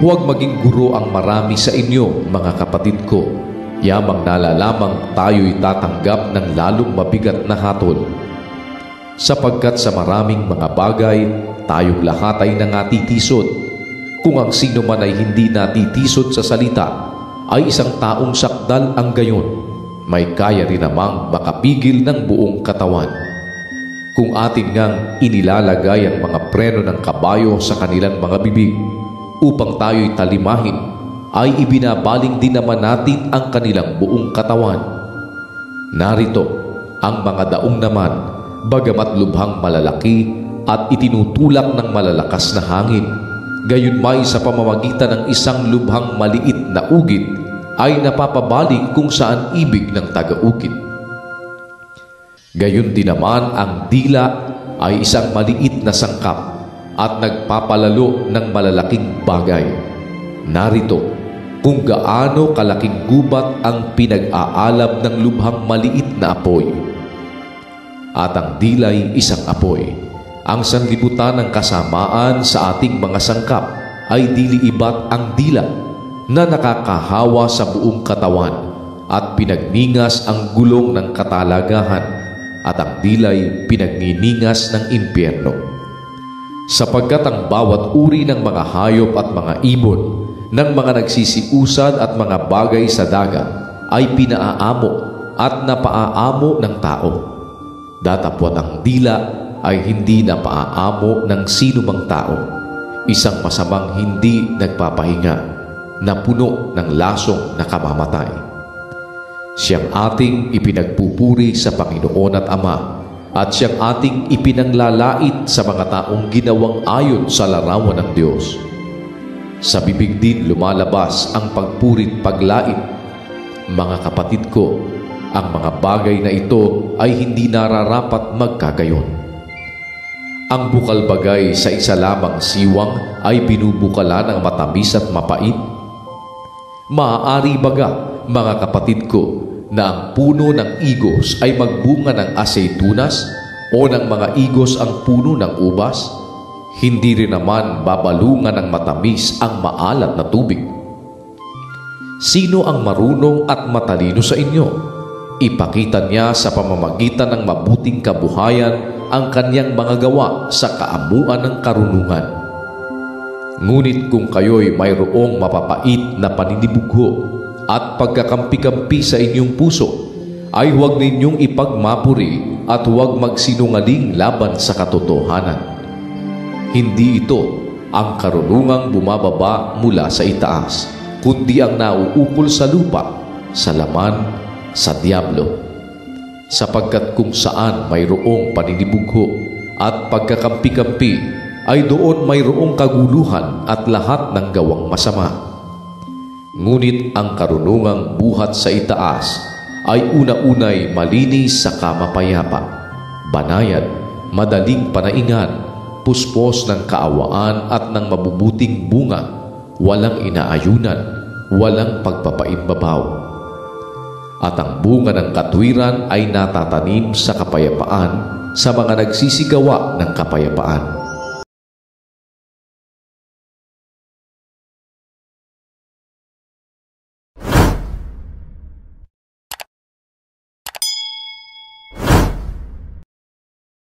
Huwag maging guro ang marami sa inyo, mga kapatid ko. Yamang nalalamang tayo'y tatanggap ng lalong mabigat na hatol. Sapagkat sa maraming mga bagay, tayong lahat ay nangatitisod. Kung ang sino man ay hindi natitisod sa salita, ay isang taong sakdal ang gayon. May kaya rin namang makapigil ng buong katawan. Kung atin ngang inilalagay ang mga preno ng kabayo sa kanilang mga bibig upang tayo'y talimahin, ay ibinabaling din naman natin ang kanilang buong katawan. Narito ang mga daong naman, bagamat lubhang malalaki at itinutulak ng malalakas na hangin, gayunmay sa pamamagitan ng isang lubhang maliit na ugit ay napapabaling kung saan ibig ng taga-ugit. Gayon din naman ang dila ay isang maliit na sangkap at nagpapalalo ng malalaking bagay. Narito kung gaano kalaking gubat ang pinag-aalab ng lubhang maliit na apoy. At ang dila'y isang apoy. Ang sanlibutan ng kasamaan sa ating mga sangkap ay dili iba't ang dila na nakakahawa sa buong katawan at pinagningas ang gulong ng katalagahan, at ang dila'y pinagniningas ng impyerno. Sapagkat ang bawat uri ng mga hayop at mga ibon, ng mga nagsisiusad at mga bagay sa dagat ay pinaaamo at napaaamo ng tao. Datapwat ang dila ay hindi napaaamo ng sinumang tao, isang masamang hindi nagpapahinga, na puno ng lasong nakamamatay. Siyang ating ipinagpupuri sa Panginoon at Ama, at siyang ating ipinanglalait sa mga taong ginawang ayon sa larawan ng Diyos. Sa bibig din lumalabas ang pagpurit paglait. Mga kapatid ko, ang mga bagay na ito ay hindi nararapat magkagayon. Ang bukal bagay sa isa lamang siwang ay binubukalan ng matamis at mapait. Maaari baga, mga kapatid ko, na ang puno ng igos ay magbunga ng aseytunas o ng mga igos ang puno ng ubas? Hindi rin naman babalungan ng matamis ang maalat na tubig. Sino ang marunong at matalino sa inyo? Ipakita niya sa pamamagitan ng mabuting kabuhayan ang kanyang mga gawa sa kaamuan ng karunungan. Ngunit kung kayo'y mayroong mapapait na paninibugho at pagkakampi-kampi sa inyong puso, ay huwag ninyong ipagmapuri at huwag magsinungaling laban sa katotohanan. Hindi ito ang karunungang bumababa mula sa itaas, kundi ang nauukol sa lupa, sa laman, sa diablo. Sapagkat kung saan mayroong paninibugho at pagkakampi-kampi, ay doon mayroong kaguluhan at lahat ng gawang masama. Ngunit ang karunungang buhat sa itaas ay una-unay malinis sa kamapayapa, banayad, madaling panaingan, puspos ng kaawaan at ng mabubuting bunga, walang inaayunan, walang pagpapaimbabaw. At ang bunga ng katwiran ay natatanim sa kapayapaan sa mga nagsisigawa ng kapayapaan.